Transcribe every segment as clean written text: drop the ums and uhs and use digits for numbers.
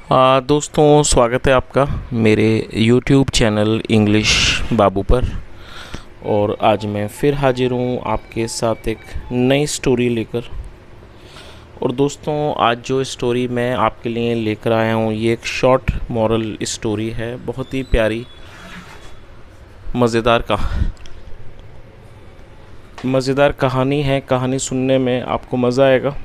दोस्तों, स्वागत है आपका मेरे YouTube चैनल इंग्लिश बाबू पर। और आज मैं फिर हाजिर हूँ आपके साथ एक नई स्टोरी लेकर। और दोस्तों, आज जो स्टोरी मैं आपके लिए लेकर आया हूँ ये एक शॉर्ट मॉरल स्टोरी है। बहुत ही प्यारी मज़ेदार कहानी है। कहानी सुनने में आपको मज़ा आएगा।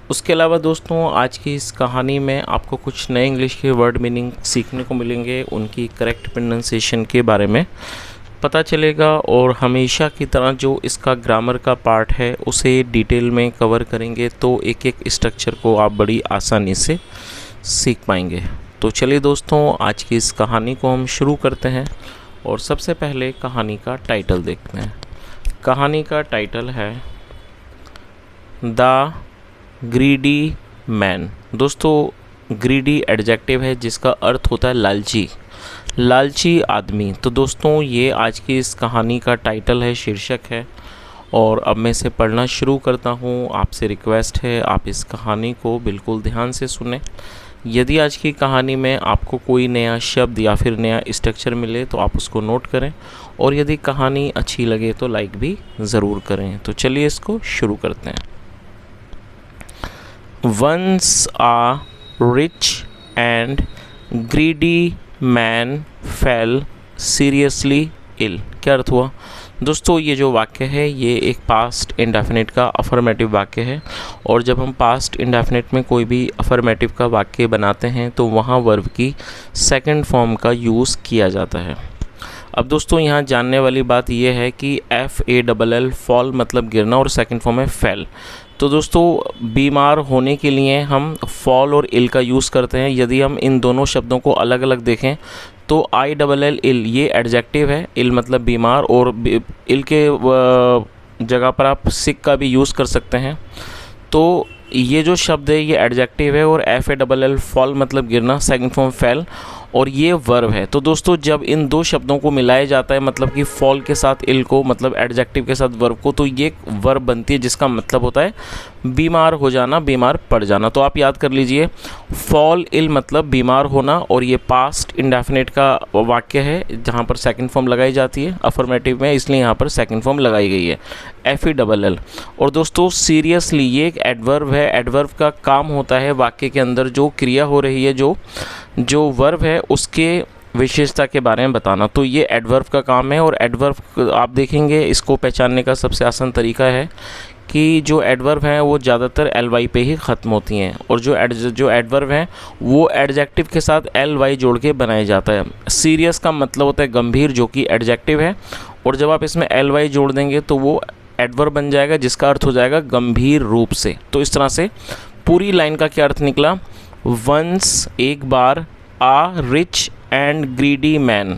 उसके अलावा दोस्तों, आज की इस कहानी में आपको कुछ नए इंग्लिश के वर्ड मीनिंग सीखने को मिलेंगे, उनकी करेक्ट प्रोनाउंसिएशन के बारे में पता चलेगा। और हमेशा की तरह जो इसका ग्रामर का पार्ट है उसे डिटेल में कवर करेंगे, तो एक एक स्ट्रक्चर को आप बड़ी आसानी से सीख पाएंगे। तो चलिए दोस्तों, आज की इस कहानी को हम शुरू करते हैं। और सबसे पहले कहानी का टाइटल देखते हैं। कहानी का टाइटल है द ग्रीडी मैन। दोस्तों, ग्रीडी एडजेक्टिव है जिसका अर्थ होता है लालची आदमी। तो दोस्तों, ये आज की इस कहानी का टाइटल है, शीर्षक है। और अब मैं इसे पढ़ना शुरू करता हूँ। आपसे रिक्वेस्ट है आप इस कहानी को बिल्कुल ध्यान से सुने। यदि आज की कहानी में आपको कोई नया शब्द या फिर नया स्ट्रक्चर मिले तो आप उसको नोट करें, और यदि कहानी अच्छी लगे तो लाइक भी ज़रूर करें। तो चलिए इसको शुरू करते हैं। Once a rich and greedy man fell seriously ill। क्या अर्थ हुआ दोस्तों? ये जो वाक्य है ये एक पास्ट इंडेफिनिट का अफर्मेटिव वाक्य है। और जब हम पास्ट इंडेफिनिट में कोई भी अफर्मेटिव का वाक्य बनाते हैं तो वहाँ वर्ब की सेकंड फॉर्म का यूज़ किया जाता है। अब दोस्तों, यहाँ जानने वाली बात यह है कि FALL फॉल मतलब गिरना, और सेकंड फॉर्म है फेल। तो दोस्तों, बीमार होने के लिए हम फॉल और इल का यूज़ करते हैं। यदि हम इन दोनों शब्दों को अलग अलग देखें तो ILL इल ये एडजेक्टिव है, इल मतलब बीमार, और इल के जगह पर आप सिक का भी यूज़ कर सकते हैं। तो ये जो शब्द है ये एडजेक्टिव है, और FALL फॉल मतलब गिरना, सेकंड फॉर्म फेल, और ये वर्ब है। तो दोस्तों, जब इन दो शब्दों को मिलाया जाता है, मतलब कि फॉल के साथ इल को, मतलब एडजेक्टिव के साथ वर्ब को, तो ये एक वर्ब बनती है जिसका मतलब होता है बीमार हो जाना, बीमार पड़ जाना। तो आप याद कर लीजिए, फॉल इल मतलब बीमार होना, और ये पास्ट इंडेफिनिट का वाक्य है जहाँ पर सेकंड फॉर्म लगाई जाती है अफर्मेटिव में, इसलिए यहाँ पर सेकंड फॉर्म लगाई गई है FALL। और दोस्तों, सीरियसली ये एक एडवर्ब है। एडवर्ब का काम होता है वाक्य के अंदर जो क्रिया हो रही है, जो वर्ब है उसके विशेषता के बारे में बताना। तो ये एडवर्ब का काम है। और एडवर्ब आप देखेंगे, इसको पहचानने का सबसे आसान तरीका है कि जो एडवर्ब हैं वो ज़्यादातर LY पे ही ख़त्म होती हैं, और जो एडवर्ब हैं वो एडजेक्टिव के साथ LY जोड़ के बनाया जाता है। सीरियस का मतलब होता है गंभीर, जो कि एडजेक्टिव है, और जब आप इसमें LY जोड़ देंगे तो वो एडवर्ब बन जाएगा जिसका अर्थ हो जाएगा गंभीर रूप से। तो इस तरह से पूरी लाइन का क्या अर्थ निकला? वंस एक बार, आ रिच एंड ग्रीडी मैन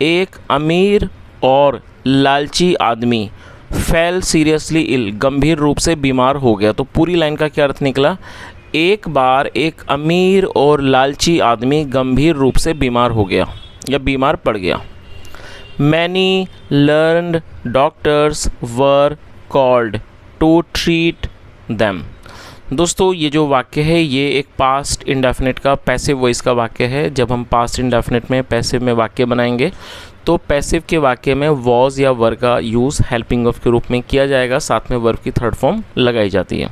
एक अमीर और लालची आदमी, फेल सीरियसली इल गंभीर रूप से बीमार हो गया। तो पूरी लाइन का क्या अर्थ निकला? एक बार एक अमीर और लालची आदमी गंभीर रूप से बीमार हो गया या बीमार पड़ गया। Many learned doctors were called to treat them. दोस्तों, ये जो वाक्य है ये एक पास्ट इंडेफिनिट का पैसिव वॉइस का वाक्य है। जब हम पास्ट इंडेफिनिट में पैसिव में वाक्य बनाएंगे तो पैसिव के वाक्य में वॉज या वर का यूज़ हेल्पिंग ऑफ के रूप में किया जाएगा, साथ में वर्ब की थर्ड फॉर्म लगाई जाती है।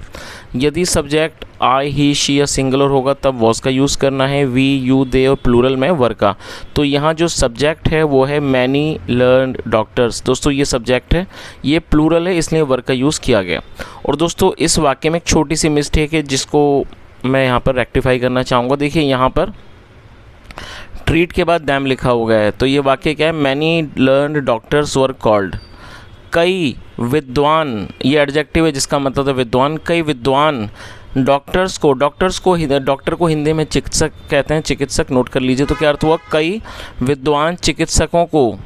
यदि सब्जेक्ट आई, ही, शी या सिंगुलर होगा तब वॉज का यूज़ करना है, वी, यू, दे, और प्लूरल में वर का। तो यहाँ जो सब्जेक्ट है वो है मैनी लर्नड डॉक्टर्स। दोस्तों, ये सब्जेक्ट है, ये प्लूरल है, इसलिए वर का यूज़ किया गया। और दोस्तों, इस वाक्य में एक छोटी सी मिस्टेक है जिसको मैं यहाँ पर रेक्टिफाई करना चाहूँगा। देखिए, यहाँ पर ट्रीट के बाद दैम लिखा हो गया है। तो ये वाक्य क्या है? Many learned doctors were called. कई विद्वान, ये एडजेक्टिव है जिसका मतलब है विद्वान। कई विद्वान डॉक्टर को हिंदी में चिकित्सक कहते हैं, चिकित्सक नोट कर लीजिए। तो क्या अर्थ हुआ? कई विद्वान चिकित्सकों को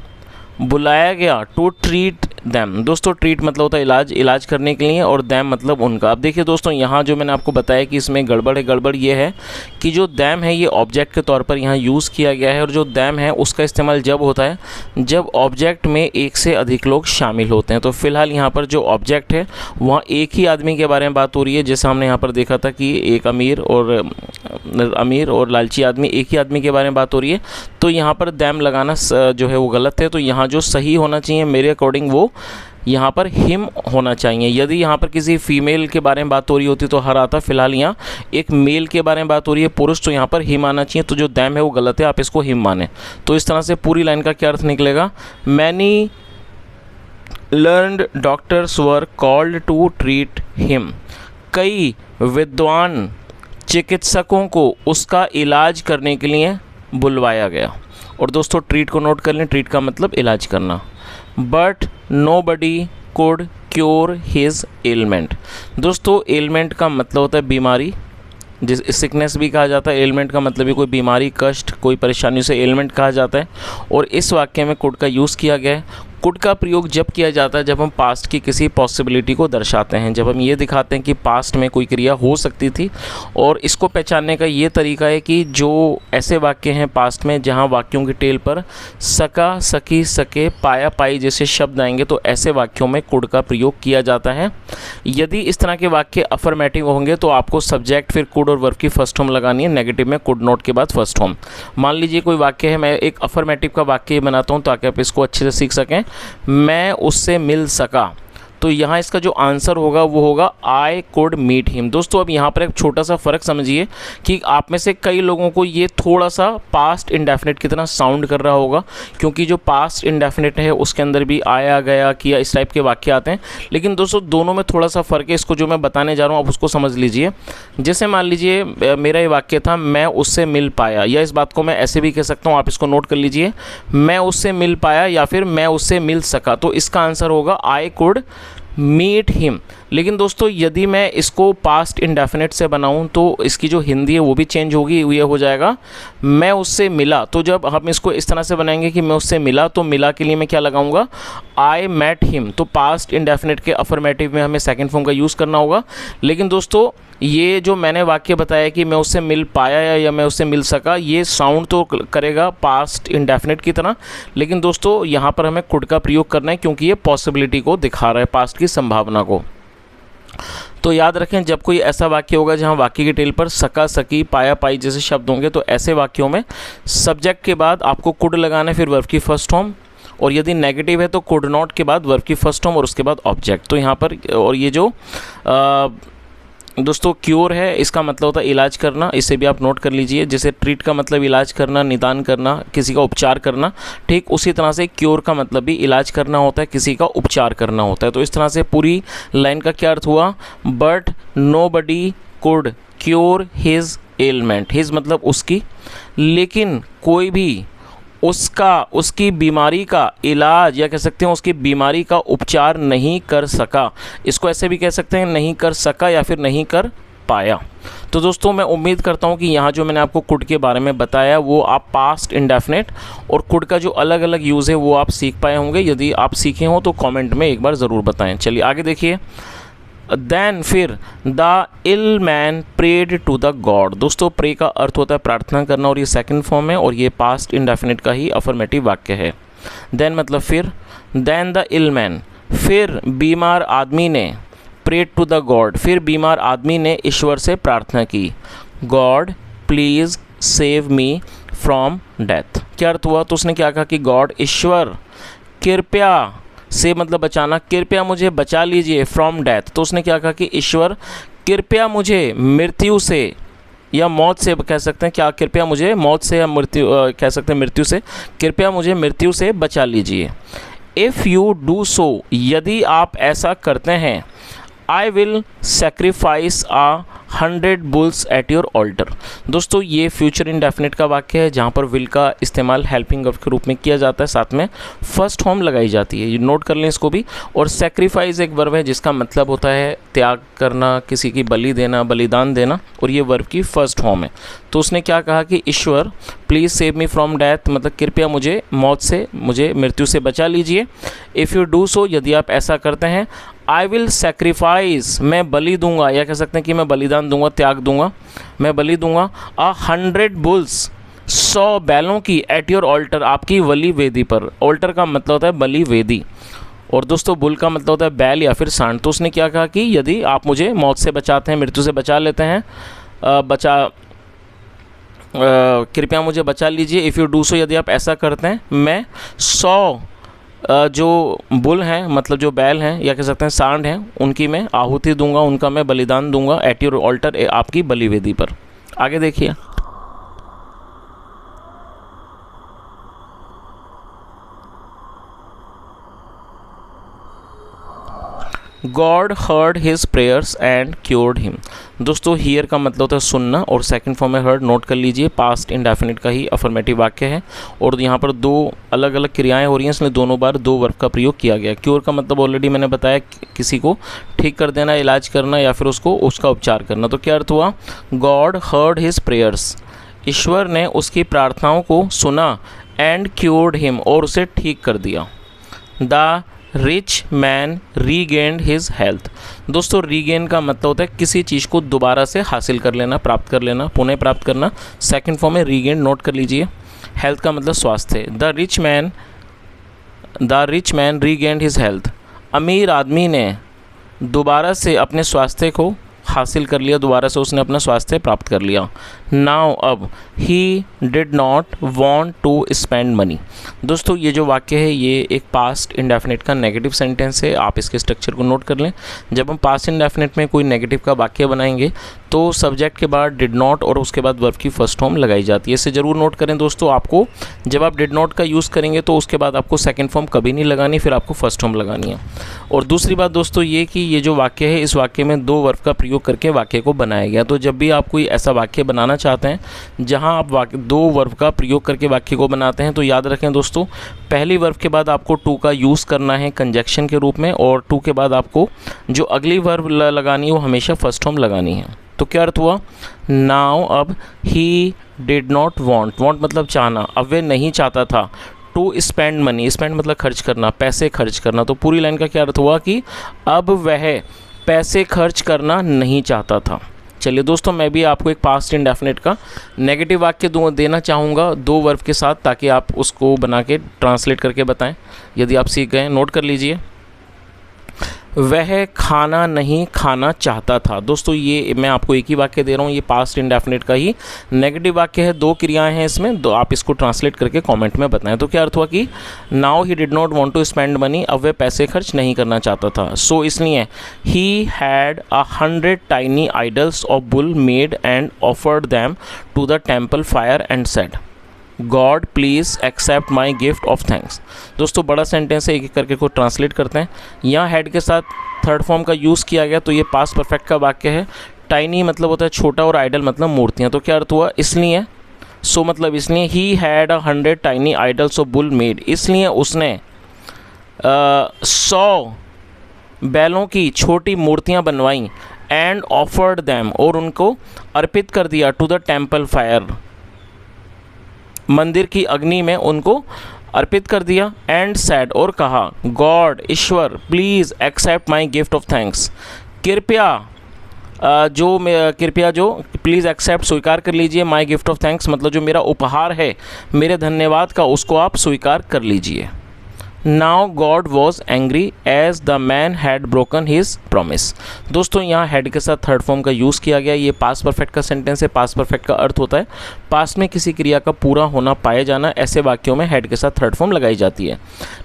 बुलाया गया टू ट्रीट दैम। दोस्तों ट्रीट मतलब होता है इलाज, इलाज करने के लिए, और दैम मतलब उनका। अब देखिए दोस्तों यहाँ जो मैंने आपको बताया कि इसमें गड़बड़ है, गड़बड़ ये है कि जो दैम है ये ऑब्जेक्ट के तौर पर यहाँ यूज़ किया गया है, और जो दैम है उसका इस्तेमाल जब होता है जब ऑब्जेक्ट में एक से अधिक लोग शामिल होते हैं। तो फिलहाल यहाँ पर जो ऑब्जेक्ट है वहाँ एक ही आदमी के बारे में बात हो रही है, जैसे हमने यहाँ पर देखा था कि एक अमीर और लालची आदमी, एक ही आदमी के बारे में बात हो रही है। तो यहाँ पर दैम लगाना जो है वो गलत है। तो यहाँ जो सही होना चाहिए मेरे अकॉर्डिंग वो यहाँ पर हिम होना चाहिए। यदि यहाँ पर किसी फीमेल के बारे में बात हो रही होती तो हर आता। फिलहाल यहाँ एक मेल के बारे में बात हो रही है, पुरुष, तो यहाँ पर हिम आना चाहिए। तो जो दैम है वो गलत है, आप इसको हिम माने। तो इस तरह से पूरी लाइन का क्या अर्थ निकलेगा, many learned doctors were called to treat him. कई विद्वान चिकित्सकों को उसका इलाज करने के लिए बुलवाया गया। और दोस्तों ट्रीट को नोट कर लें, ट्रीट का मतलब इलाज करना। But nobody could cure his ailment. दोस्तों एलमेंट का मतलब होता है बीमारी, जिस सिकनेस भी कहा जाता है। एलिमेंट का मतलब भी कोई बीमारी, कष्ट, कोई परेशानी, से एलिमेंट कहा जाता है। और इस वाक्य में कुड का यूज़ किया गया है। कुड का प्रयोग जब किया जाता है जब हम पास्ट की किसी पॉसिबिलिटी को दर्शाते हैं, जब हम ये दिखाते हैं कि पास्ट में कोई क्रिया हो सकती थी। और इसको पहचानने का ये तरीका है कि जो ऐसे वाक्य हैं पास्ट में जहाँ वाक्यों की टेल पर सका, सकी, सके, पाया, पाई जैसे शब्द आएंगे, तो ऐसे वाक्यों में कुड का प्रयोग किया जाता है। यदि इस तरह के वाक्य अफर्मेटिव होंगे तो आपको सब्जेक्ट फिर कुड और वर्ब की फर्स्ट फॉर्म लगानी है। नेगेटिव में कुड नॉट के बाद फर्स्ट फॉर्म। मान लीजिए कोई वाक्य है, मैं एक अफर्मेटिव का वाक्य बनाता हूँ ताकि आप इसको अच्छे से सीख सकें। मैं उससे मिल सका, तो यहाँ इसका जो आंसर होगा वो होगा आई कुड मीट हिम। दोस्तों अब यहाँ पर एक छोटा सा फ़र्क समझिए कि आप में से कई लोगों को ये थोड़ा सा पास्ट इंडेफिनिट की तरह साउंड कर रहा होगा, क्योंकि जो पास्ट इंडेफिनिट है उसके अंदर भी आया, गया, किया, इस टाइप के वाक्य आते हैं। लेकिन दोस्तों दोनों में थोड़ा सा फ़र्क है। इसको जो मैं बताने जा रहा हूँ आप उसको समझ लीजिए। जैसे मान लीजिए मेरा ये वाक्य था, मैं उससे मिल पाया, या इस बात को मैं ऐसे भी कह सकता हूँ, आप इसको नोट कर लीजिए, मैं उससे मिल पाया या फिर मैं उससे मिल सका। तो इसका आंसर होगा आई कुड मीट हिम। लेकिन दोस्तों यदि मैं इसको पास्ट इंडेफिनिट से बनाऊं तो इसकी जो हिंदी है वो भी चेंज होगी। ये हो जाएगा मैं उससे मिला। तो जब हम इसको इस तरह से बनाएंगे कि मैं उससे मिला, तो मिला के लिए मैं क्या लगाऊंगा, आई मेट हिम। तो पास्ट इंडेफिनिट के अफर्मेटिव में हमें सेकंड फॉर्म का यूज़ करना होगा। लेकिन दोस्तों ये जो मैंने वाक्य बताया कि मैं उससे मिल पाया या मैं उससे मिल सका, ये साउंड तो करेगा पास्ट इंडेफिनिट की तरह, लेकिन दोस्तों यहाँ पर हमें कुड का प्रयोग करना है क्योंकि ये पॉसिबिलिटी को दिखा रहा है, पास्ट की संभावना को। तो याद रखें जब कोई ऐसा वाक्य होगा जहाँ वाक्य की टेल पर सका, सकी, पाया, पाई जैसे शब्द होंगे, तो ऐसे वाक्यों में सब्जेक्ट के बाद आपको कुड लगाना है, फिर वर्ब की फर्स्ट फॉर्म। और यदि नेगेटिव है तो कुड नॉट के बाद वर्ब की फर्स्ट फॉर्म और उसके बाद ऑब्जेक्ट। तो यहाँ पर और ये जो दोस्तों क्योर है इसका मतलब होता है इलाज करना, इसे भी आप नोट कर लीजिए। जैसे ट्रीट का मतलब इलाज करना, निदान करना, किसी का उपचार करना, ठीक उसी तरह से क्योर का मतलब भी इलाज करना होता है, किसी का उपचार करना होता है। तो इस तरह से पूरी लाइन का क्या अर्थ हुआ, but nobody could cure his ailment. His मतलब उसकी, लेकिन कोई भी उसकी बीमारी का इलाज या कह सकते हैं उसकी बीमारी का उपचार नहीं कर सका। इसको ऐसे भी कह सकते हैं नहीं कर सका या फिर नहीं कर पाया। तो दोस्तों मैं उम्मीद करता हूं कि यहाँ जो मैंने आपको कुड के बारे में बताया वो आप पास्ट इंडेफिनिट और कुड का जो अलग अलग यूज़ है वो आप सीख पाए होंगे। यदि आप सीखे हों तो कमेंट में एक बार ज़रूर बताएं। चलिए आगे देखिए। देन फिर the ill man prayed to the god. दोस्तों प्रे का अर्थ होता है प्रार्थना करना और ये सेकंड फॉर्म है और ये पास्ट इंडेफिनिट का ही अफर्मेटिव वाक्य है। देन मतलब फिर, देन द इल मैन, फिर बीमार आदमी ने, प्रेड टू द गॉड, फिर बीमार आदमी ने ईश्वर से प्रार्थना की, God please save me from death. क्या अर्थ हुआ, तो उसने क्या कहा कि गॉड, ईश्वर, कृपया, से मतलब बचाना, कृपया मुझे बचा लीजिए, फ्रॉम डेथ। तो उसने क्या कहा कि ईश्वर कृपया मुझे मृत्यु से या मौत से, कह सकते हैं क्या, कृपया मुझे मौत से या मृत्यु कह सकते हैं मृत्यु से, कृपया मुझे मृत्यु से बचा लीजिए। इफ़ यू डू सो, यदि आप ऐसा करते हैं, I will sacrifice 100 bulls at your altar. दोस्तों ये फ्यूचर इंडेफिनिट का वाक्य है जहाँ पर विल का इस्तेमाल हेल्पिंग वर्ब के रूप में किया जाता है, साथ में फर्स्ट फॉर्म लगाई जाती है, नोट कर लें इसको भी। और सेक्रीफाइस एक वर्ब है जिसका मतलब होता है त्याग करना, किसी की बलि देना, बलिदान देना, और ये वर्ब की फर्स्ट फॉर्म है। तो उसने क्या कहा कि ईश्वर please save me from death, मतलब कृपया मुझे मौत से, मुझे मृत्यु से बचा लीजिए। इफ़ यू डू सो, यदि आप ऐसा करते हैं, आई विल सेक्रीफाइस, मैं बलि दूंगा, या कह सकते हैं कि मैं बलिदान दूंगा, त्याग दूंगा, मैं बलि दूंगा 100 बुल्स, 100 बैलों की, एट योर ऑल्टर, आपकी बलि वेदी पर। ऑल्टर का मतलब होता है बलि वेदी, और दोस्तों बुल का मतलब होता है बैल या फिर सांड। तो उसने क्या कहा कि यदि आप मुझे मौत से बचाते हैं, मृत्यु से बचा लेते हैं, कृपया मुझे बचा लीजिए। इफ़ यू डू सो, यदि आप ऐसा करते हैं, मैं 100 जो बुल हैं, मतलब जो बैल हैं या कह सकते हैं सांड हैं, उनकी मैं आहुति दूंगा, उनका मैं बलिदान दूंगा एट योर ऑल्टर, आपकी बलिवेदी पर। आगे देखिए, God heard his prayers and cured him. दोस्तों हियर का मतलब होता है सुनना, और सेकंड फॉर्म में हर्ड, नोट कर लीजिए, पास्ट इंडेफिनिट का ही अफर्मेटिव वाक्य है, और यहाँ पर दो अलग अलग क्रियाएं हो रही हैं, इसलिए दोनों बार दो वर्ब का प्रयोग किया गया। क्योर का मतलब ऑलरेडी मैंने बताया, किसी को ठीक कर देना, इलाज करना, या फिर उसका उपचार करना। तो क्या अर्थ हुआ, गॉड हर्ड हिज प्रेयर्स, ईश्वर ने उसकी प्रार्थनाओं को सुना, एंड क्योर्ड हिम, और उसे ठीक कर दिया। The rich man regained his health. दोस्तों रीगेन का मतलब होता है किसी चीज़ को दोबारा से हासिल कर लेना, प्राप्त कर लेना, पुनः प्राप्त करना। सेकंड फॉर्म में रीगेन, नोट कर लीजिए। हेल्थ का मतलब स्वास्थ्य। The rich man regained his health, अमीर आदमी ने दोबारा से अपने स्वास्थ्य को हासिल कर लिया, दोबारा से उसने अपना स्वास्थ्य प्राप्त कर लिया। नाउ अब, he did not want to spend money. दोस्तों ये जो वाक्य है ये एक पास्ट इंडेफिनिट का नेगेटिव सेंटेंस है, आप इसके स्ट्रक्चर को नोट कर लें। जब हम पास्ट इंडेफिनिट में कोई नेगेटिव का वाक्य बनाएंगे तो सब्जेक्ट के बाद डिड नॉट और उसके बाद वर्ब की फर्स्ट फॉर्म लगाई जाती है। इसे ज़रूर नोट करें दोस्तों, आपको जब आप डिड नॉट का यूज़ करेंगे तो उसके बाद आपको सेकंड फॉर्म कभी नहीं लगानी, फिर आपको फर्स्ट फॉर्म लगानी है। और दूसरी बात दोस्तों ये कि ये जो वाक्य है, इस वाक्य में दो वर्ब का प्रयोग करके वाक्य को बनाया गया। तो जब भी आप कोई ऐसा वाक्य बनाना चाहते हैं जहां आप दो वर्ब का प्रयोग करके वाक्य को बनाते हैं, तो याद रखें दोस्तों, पहली वर्ब के बाद आपको टू का यूज़ करना है कंजक्शन के रूप में, और टू के बाद आपको जो अगली वर्ब लगानी है वो हमेशा फर्स्ट फॉर्म लगानी है। तो क्या अर्थ हुआ, नाउ अब, he did not want, want मतलब चाहना, अब वे नहीं चाहता था, टू स्पेंड मनी, स्पेंड मतलब खर्च करना, पैसे खर्च करना। तो पूरी लाइन का क्या अर्थ हुआ कि अब वह पैसे खर्च करना नहीं चाहता था। चलिए दोस्तों, मैं भी आपको एक पास्ट इंडेफिनिट का नेगेटिव वाक्य देना चाहूँगा दो वर्ब के साथ, ताकि आप उसको बना के ट्रांसलेट करके बताएं। यदि आप सीख गए, नोट कर लीजिए। वह खाना नहीं खाना चाहता था। दोस्तों ये मैं आपको एक ही वाक्य दे रहा हूँ, ये पास्ट इंडेफिनिट का ही नेगेटिव वाक्य है, दो क्रियाएं हैं इसमें, दो आप इसको ट्रांसलेट करके कमेंट में बताएं। तो क्या अर्थ हुआ कि now he did not want to spend money, अब वह पैसे खर्च नहीं करना चाहता था। सो इसलिए he had 100 tiny idols of bull made and offered them to the temple fire and said, god please accept my gift of thanks. दोस्तों बड़ा सेंटेंस है, एक एक करके को ट्रांसलेट करते हैं। यहाँ हेड के साथ थर्ड फॉर्म का यूज़ किया गया, तो ये पास्ट परफेक्ट का वाक्य है। टाइनी मतलब होता है छोटा, और आइडल मतलब मूर्तियाँ। तो क्या अर्थ हुआ, इसलिए, सो मतलब इसलिए, he had 100 tiny idols of bull made, इसलिए उसने 100 बैलों की छोटी मूर्तियाँ बनवाई, एंड ऑफर्ड दैम, और उनको अर्पित कर दिया, टू द टेम्पल फायर, मंदिर की अग्नि में उनको अर्पित कर दिया, एंड सैड, और कहा, गॉड ईश्वर please accept my gift of thanks, कृपया जो प्लीज़ एक्सेप्ट स्वीकार कर लीजिए, माई गिफ्ट ऑफ थैंक्स मतलब जो मेरा उपहार है मेरे धन्यवाद का, उसको आप स्वीकार कर लीजिए। Now god was angry as the man had broken his promise. दोस्तों यहाँ हेड के साथ थर्ड फॉर्म का यूज़ किया गया। ये पास्ट परफेक्ट का सेंटेंस है। पास्ट परफेक्ट का अर्थ होता है पास्ट में किसी क्रिया का पूरा होना, पाया जाना। ऐसे वाक्यों में हेड के साथ थर्ड फॉर्म लगाई जाती है।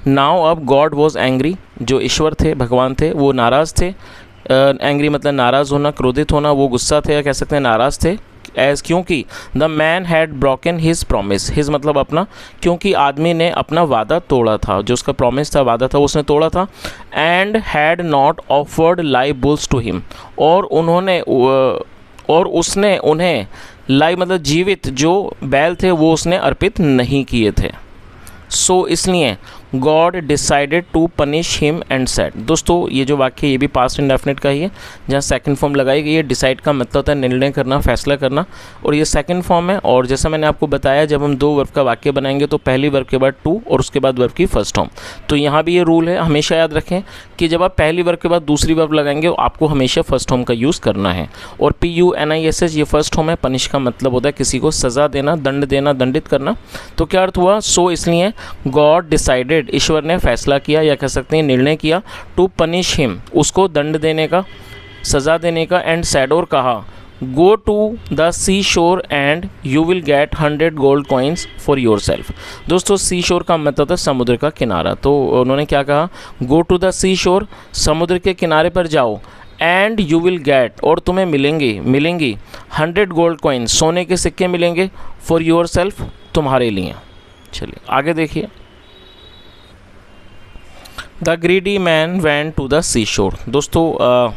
नाउ अब, गॉड वॉज एंग्री, जो ईश्वर थे, भगवान थे, वो नाराज़ थे। एंग्री मतलब नाराज़ होना, क्रोधित होना, वो गुस्सा थे, या कह सकते हैं नाराज़ थे, एज क्योंकि the man had broken his promise, his मतलब अपना, क्योंकि आदमी ने अपना वादा तोड़ा था, जो उसका प्रॉमिस था, वादा था, उसने तोड़ा था। And had not offered live bulls to him, और उसने उन्हें लाइव मतलब जीवित जो बैल थे वो उसने अर्पित नहीं किए थे। सो इसलिए God decided to punish him and said. दोस्तों ये जो वाक्य ये भी पास्ट इंडेफिनिट का ही है, जहाँ सेकंड फॉर्म लगाई गई है। डिसाइड का मतलब होता है निर्णय करना, फैसला करना, और ये सेकंड फॉर्म है। और जैसा मैंने आपको बताया, जब हम दो वर्ब का वाक्य बनाएंगे तो पहली वर्ब के बाद टू और उसके बाद वर्ब की फर्स्ट फॉर्म। तो यहाँ भी ये रूल है, हमेशा याद रखें कि जब आप पहली वर्ब के बाद दूसरी वर्ब लगाएंगे आपको हमेशा फर्स्ट फॉर्म का यूज़ करना है। और PUNISH ये फर्स्ट फॉर्म है। पनिश का मतलब होता है किसी को सज़ा देना, दंड देना, दंडित करना। तो क्या अर्थ हुआ? सो इसलिए गॉड डिसाइडेड, ईश्वर ने फैसला किया या कह सकते हैं निर्णय किया, टू पनिश हिम, उसको दंड देने का, सज़ा देने का। एंड सेड, और कहा, गो टू द सी शोर and you will get 100 gold coins for your self. दोस्तों सी शोर का मतलब है समुद्र का किनारा। तो उन्होंने क्या कहा? गो टू द सी शोर, समुद्र के किनारे पर जाओ, एंड यू विल गेट, और तुम्हें मिलेंगी 100 गोल्ड कॉइन्स, सोने के सिक्के मिलेंगे, फॉर योर सेल्फ, तुम्हारे लिए। चलिए आगे देखिए। The greedy man went to the sea shore. दोस्तों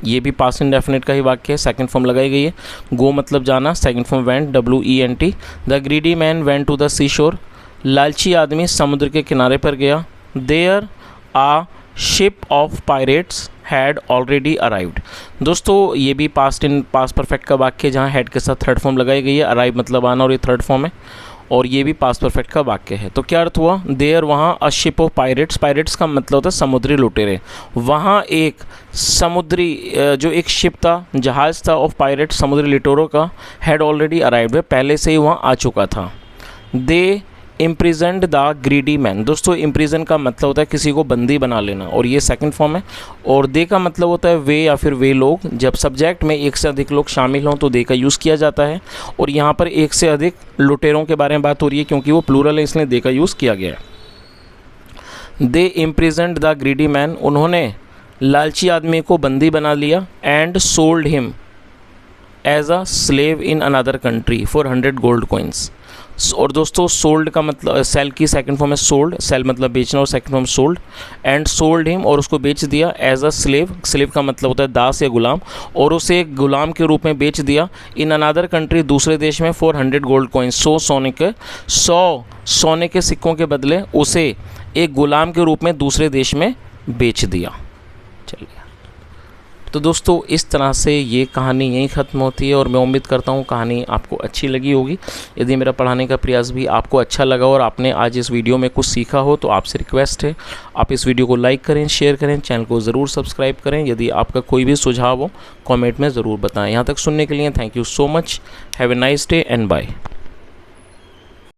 ये भी पास्ट इंडेफिनिट का ही वाक्य है, सेकंड फॉर्म लगाई गई है। गो मतलब जाना, second form went, WENT। The greedy man went to the sea shore, लालची आदमी समुद्र के किनारे पर गया। There a ship of pirates had already arrived. दोस्तों ये भी पास्ट परफेक्ट का वाक्य है, जहाँ हैड के साथ थर्ड फॉर्म लगाई गई है। अराइव मतलब आना, और ये थर्ड फॉर्म है, और ये भी पास्ट परफेक्ट का वाक्य है। तो क्या अर्थ हुआ? देयर वहाँ a ship of pirates, pirates का मतलब होता है समुद्री लुटेरे। वहाँ एक समुद्री जो एक शिप था, जहाज़ था, ऑफ पायरेट्स, समुद्री लुटेरों का, हैड ऑलरेडी अराइव्ड, पहले से ही वहाँ आ चुका था। दे इम्प्रिजन्ड द ग्रीडी मैन। दोस्तों इम्प्रिजन का मतलब होता है किसी को बंदी बना लेना, और ये सेकंड फॉर्म है। और दे का मतलब होता है वे या फिर वे लोग। जब सब्जेक्ट में एक से अधिक लोग शामिल हों तो दे का यूज़ किया जाता है। और यहाँ पर एक से अधिक लुटेरों के बारे में बात हो रही है, क्योंकि वो प्लूरल है इसलिए दे का यूज़ किया गया है। They imprisoned the greedy man, उन्होंने लालची आदमी को बंदी बना लिया। And sold him as a slave in another country for 100 gold coins. और दोस्तों सोल्ड का मतलब, सेल की सेकंड फॉर्म है सोल्ड, सेल मतलब बेचना, और second form sold. And sold him, और उसको बेच दिया। एज अ स्लेव, स्लेव का मतलब होता है दास या गुलाम, और उसे एक गुलाम के रूप में बेच दिया। इन अनदर कंट्री, दूसरे देश में, 400 गोल्ड कॉइन्स, 100 सोने के सिक्कों के बदले उसे एक गुलाम के रूप में दूसरे देश में बेच दिया। चलिए, तो दोस्तों इस तरह से ये कहानी यहीं ख़त्म होती है, और मैं उम्मीद करता हूँ कहानी आपको अच्छी लगी होगी। यदि मेरा पढ़ाने का प्रयास भी आपको अच्छा लगा और आपने आज इस वीडियो में कुछ सीखा हो, तो आपसे रिक्वेस्ट है आप इस वीडियो को लाइक करें, शेयर करें, चैनल को ज़रूर सब्सक्राइब करें। यदि आपका कोई भी सुझाव हो कॉमेंट में ज़रूर बताएँ। यहाँ तक सुनने के लिए thank you so much. Have a nice day and bye.